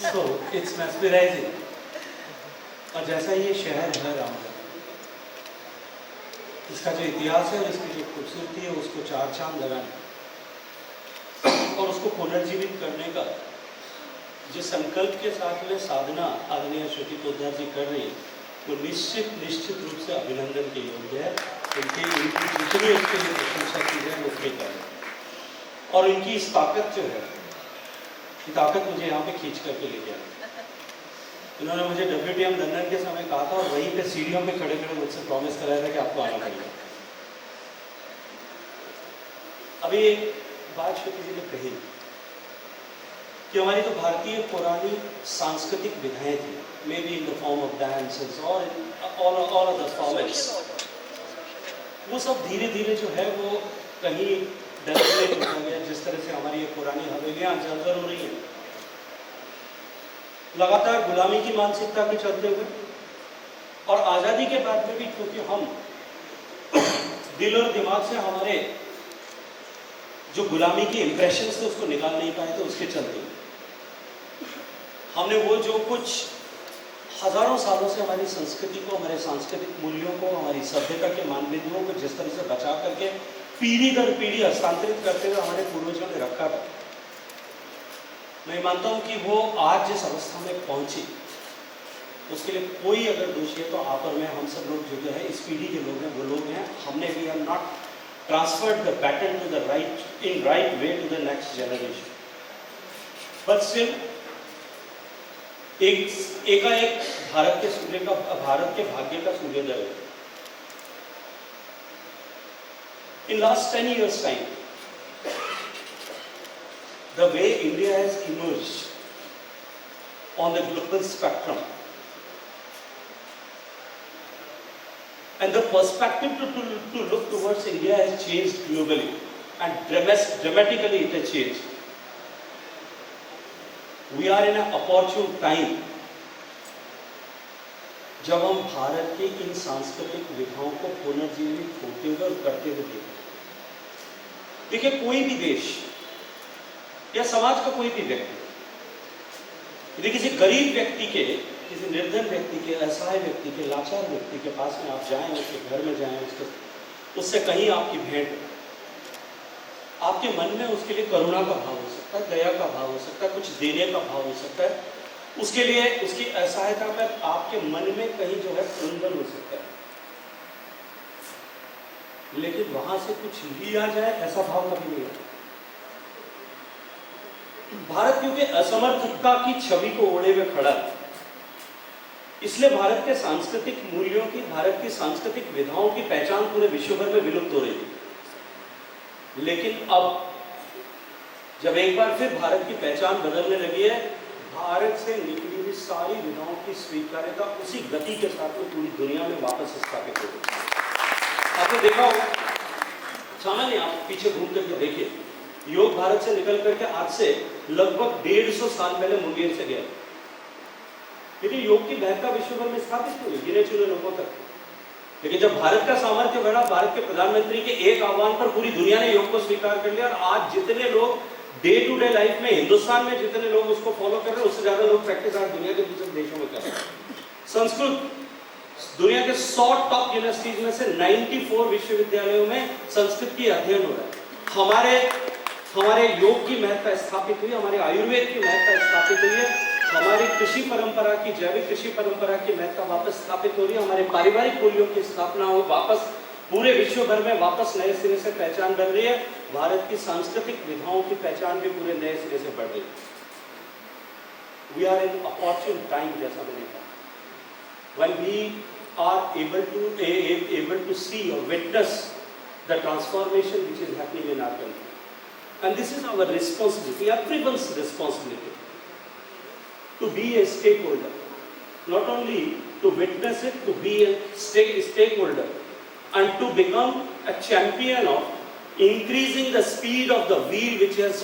So it's mesmerizing. और जैसा ये शहर है रामगढ़, इसका जो इतिहास है और इसकी जो खूबसूरती है उसको चार चांद लगाने और उसको पुनर्जीवित करने का जिस संकल्प के साथ में साधना आदरणीय श्रुति पोद्दार जी कर रही है वो निश्चित रूप से अभिनंदन के योग्य है। इनकी जितनी उसके लिए प्रशंसा की जाए वो उसके करें और इनकी इस ताकत जो है ये ताकत मुझे यहाँ पे खींच करके लेके आई। इन्होंने मुझे WTM लंदन के समय कहा था और वहीं पे सीढ़ियों पे खड़े खड़े मुझसे प्रॉमिस कराया था कि आपको आना पड़ेगा। अभी एक बात श्रुति जी ने कही कि हमारी तो भारतीय पुरानी सांस्कृतिक विधाएं थी, may be in the form of dances और ऑल अदर फॉर्मेट्स, वो सब धीरे धीरे जो है वो कहीं डेवलप होता गया। जिस तरह से हमारी ये पुरानी हवेलियां जर्जर हो रही हैं लगातार गुलामी की मानसिकता के चलते हुए, और आज़ादी के बाद में भी क्योंकि हम दिल और दिमाग से हमारे जो गुलामी की इंप्रेशंस थे उसको निकाल नहीं पाए थे, उसके चलते हमने वो जो कुछ हजारों सालों से हमारी संस्कृति को, हमारे सांस्कृतिक मूल्यों को, हमारी सभ्यता के मानबिंदुओं को जिस तरह से बचा करके पीढ़ी दर पीढ़ी हस्तांतरित करते हुए हमारे पूर्वजों ने रखा था, मैं मानता हूं कि वो आज जिस अवस्था में पहुंची उसके लिए कोई अगर दोषी है तो आप और मैं, हम सब लोग जो है इस पीढ़ी के लोग हैं, वो लोग हैं। हमने भी have not transferred the baton to the right way to the next generation, but still एकाएक भारत के भाग्य का सूर्योदय है। In last 10 years time the way India has emerged on the global spectrum and the perspective to look towards India has changed globally and dramatically it has changed. We are in an opportune time जब हम भारत के इन सांस्कृतिक विधाओं को पुनर्जीवित होते हुए और करते हुए देखिए, कोई भी देश या समाज का कोई भी व्यक्ति यदि किसी गरीब व्यक्ति के, किसी निर्धन व्यक्ति के, असहाय व्यक्ति के, लाचार व्यक्ति के पास में आप जाएं, उसके घर में जाएं, उससे कहीं आपकी भेंट, आपके मन में उसके लिए करुणा का भाव हो सकता है, दया का भाव हो सकता है, कुछ देने का भाव हो सकता है, उसके लिए उसकी असहायता पर आपके मन में कहीं जो है क्रंदन हो सकता है, लेकिन वहां से कुछ लिया जाए ऐसा भाव कभी नहीं है। भारत क्योंकि असमर्थता की छवि को ओढ़े हुए खड़ा है, इसलिए भारत के सांस्कृतिक मूल्यों की, भारत की सांस्कृतिक विधाओं की पहचान पूरे विश्व भर में विलुप्त हो रही है। लेकिन अब जब एक बार फिर भारत की पहचान बदलने लगी है, भारत से निकली हुई सारी विधाओं की स्वीकार्यता उसी गति के साथ में पूरी दुनिया में वापस स्थापित हो गई। आपने देखा हो, सामान्य आप पीछे घूम करके देखिए, योग भारत से निकल करके आज से लगभग 150 साल पहले मुंगेर से गया, लेकिन योग की महत्ता विश्व भर में स्थापित हुई गिने चुने लोगों तक। लेकिन जब भारत का सामर्थ्य बढ़ा, भारत के प्रधानमंत्री के एक आह्वान पर पूरी दुनिया ने योग को स्वीकार कर लिया, और आज जितने लोग डे टू डे लाइफ में हिंदुस्तान में जितने लोग उसको फॉलो कर रहे हैं, उससे ज्यादा लोग प्रैक्टिस आज दुनिया के दूसरे देशों में कर रहे हैं। संस्कृत दुनिया के 100 टॉप यूनिवर्सिटीज में से 94 विश्वविद्यालयों में संस्कृत की अध्ययन हो रहा है। हमारे योग की महत्ता स्थापित हुई, हमारे आयुर्वेद की महत्ता स्थापित हुई है, हमारी कृषि परंपरा की, जैविक कृषि परंपरा की महत्ता वापस स्थापित हो रही है, हमारे पारिवारिक मूल्यों की स्थापना हो, वापस पूरे विश्व भर में वापस नए सिरे से पहचान बढ़ रही है। भारत की सांस्कृतिक विधाओं की पहचान भी पूरे नए सिरे से बढ़ रही है। We are in opportune time, जैसा मैंने कहा, when we are able to see or witness the transformation which is happening in our country. And this is our responsibility, everyone's responsibility, to be a stakeholder. Not only to witness it, to be a stakeholder and to become a champion of increasing the speed of the wheel which has